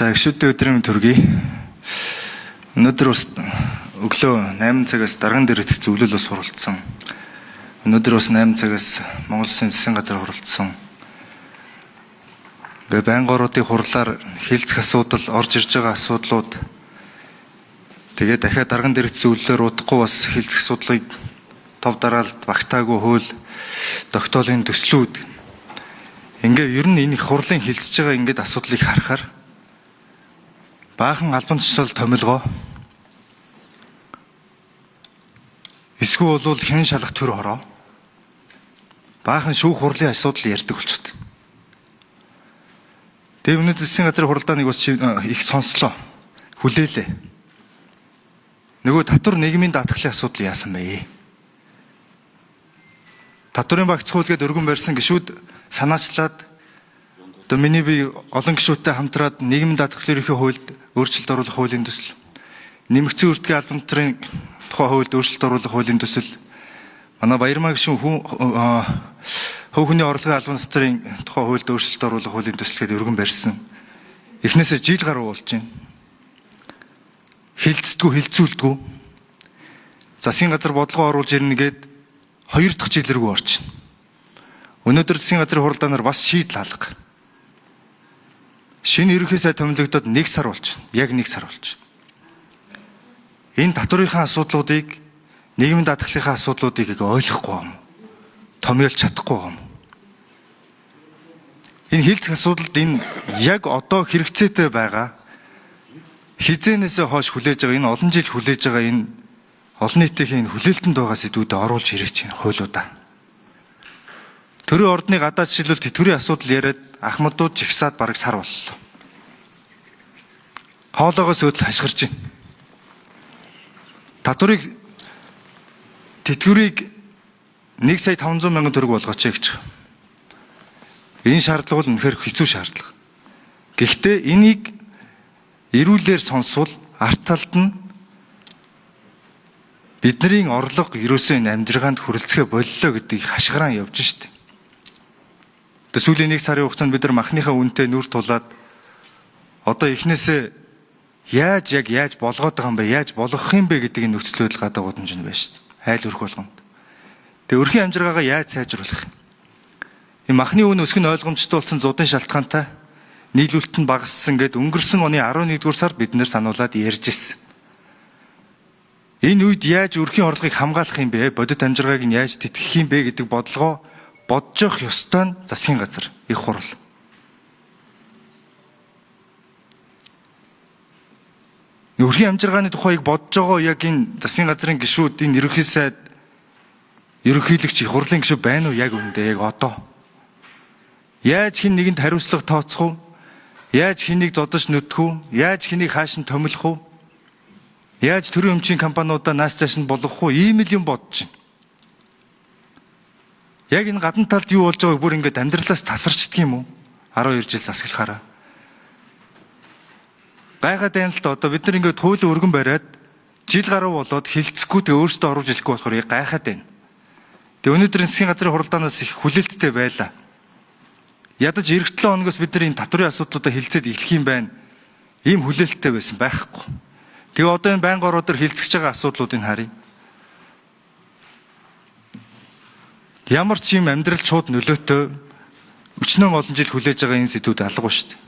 За гişүүдтэй өдрийн төргий. Өнөөдөр бас өглөө 8 цагаас дарган дээр идэх зөвлөл бас хуралдсан. Өнөөдөр бас 8 цагаас Монгол Улсын засгийн газар хуралдсан. Тэгээ байнгооруудын хурлаар хилцэх асуудал, орж ирж байгаа асуудлууд тэгээ дахиад дарган дээр зөвлөлөөр удахгүй бас хилцэх асуудлыг тов дараалд багтаагүй хууль, тогтоолын төслүүд ингээ ер нь энэ их хурлын хилцэж байгаа ингээд асуудлыг харахаар баахан албан тушаал томилгоо эсвэл бол хэн шалах төр хороо баахан шүүх хурлын асуудал ярьдаг болчиход. Тэгээ өнөөдөр засгийн газрын хуралдааныг бас их сонслоо. Хүлээлээ. Нөгөө татвар нийгмийн даатгалын асуудал яасан бэ? Татварын багц хуулгээд өргөн барьсан гишүүд санаачлаад одоо миний би олон гишүүдтэй хамтраад нийгмийн даатгалын ерөнхий хуульд өөрчлөлт оруулах хуулийн төсөл, нэмэгдсэн үрдгийн албан тушаалын тухай хуульд өөрчлөлт оруулах хуулийн төсөл, манай Баярмаа гишүүн Хөвгөний орлогын албан тушаалын тухай хуульд өөрчлөлт оруулах хуулийн төслөд өргөн барьсан. Эхнээсээ жил гаруй болж байна. Хилцдэггүй, хилцүүлдэггүй. Засгийн газар бодлого оруулж ирнэ гээд 2 дахь жил рүү орчихно. Өнөөдөр засгийн газрын хуралдаанаар бас шийдэл алга. Шинэ ерөнхий сайд томилогдоод 1 сар болчихно. Яг 1 сар болчихно. Энэ татврынхаа асуудлуудыг, нийгмийн даатгалынхаа асуудлуудыг ойлгохгүй юм. Томьёолж чадахгүй юм. Энэ хилцэх асуудалд энэ яг одоо хэрэгцээтэй байгаа хизээнээсээ хойш хүлээж байгаа энэ олон жил хүлээж байгаа энэ олон нийтийн хүлээлтэнд байгаа сэдвүүдэд оруулж ирэх чинь хуулиудаа. Төрийн ордны гадаад жишээлбэл тэтгэврийн асуудал яриад ахмадууд жигсаад бараг сар боллоо. Хоолоогоос өөдөл хашгирч байна. Тэтгэврийг 1 сая 500 мянган төгрөг болгооч гэж. Энэ шаардлага бол үнэхээр хэцүү шаардлага. Гэхдээ энийг эрүүлэр сонсвол арт талд нь бидний орлого ерөөсөө энэ амжиргаанд хүрэлцэхэ боллоо гэдгийг хашгираан явж штэ. Тэгээ сүүлийн 1 сарын хугацаанд бид нар махныхаа үнэтэй нүр тулаад одоо эхнээсээ яаж болгоод байгаа юм бэ? Яаж болгох юм бэ гэдэг энэ нөхцөл байдал гадаа гудамж нь байна штэ. Айл өрх болгонд. Тэгээ өрхийн амжиргаагаа яаж сайжруулах юм? Энэ махны үн өсгөн ойлгомжтой болсон зуудын шалтгаантай нийлүүлэлт нь багассан гэд өнгөрсөн оны 11-р сард бид нэр сануулад ярьж ирсэн. Энэ үед яаж өрхийн орлогыг хамгаалах юм бэ? Бодит амжиргааг нь яаж тэтгэх юм бэ гэдэг бодлогоо бодож явах ёстой нь засгийн газар, их хурал. Өрхийн амжиргааны тухайг бодож байгаа яг энэ засгийн газрын гишүүд, энэ ерөнхий сайд ерөнхийлөгч их хурлын гишүүд байна уу яг үндэ яг одоо? Яаж хэн нэгэнд хариуцлага тооцох вэ? Яаж хэнийг зодож нүдэх вэ? Яаж хэнийг хааш нь томилох вэ? Яаж төрийн өмчийн компаниудаа нааш цааш нь болгох вэ? Ийм л юм бодож байна. Яг энэ гадна талд юу болж байгааг бүр ингээд амьдралаас тасарчдаг юм уу? 12 жил засаглахаараа. Байгаад байна л да одоо бид нар ингээд хуулийн өргөн бариад жил гаруй болоод хилцэхгүй тэ өөрсдөө оруулж ирэхгүй болохоор яг гайхаад байна. Тэгээ өнөөдөр засгийн газрын хуралдаанаас их хүлээлттэй байлаа. Ядаж эх 7 хоногоос бид нар энэ татврын асуудлуудаа хилцээд эхлэх юм байна. Ийм хүлээлттэй байсан байхгүй. Тэгээ одоо энэ байнга ороод хилцэж байгаа асуудлуудыг харъя. Ямар ч юм амьдрал шууд нөлөөтэй өчнөө олон жил хүлээж байгаа энэ сэдвүүд алга ба шүү дээ.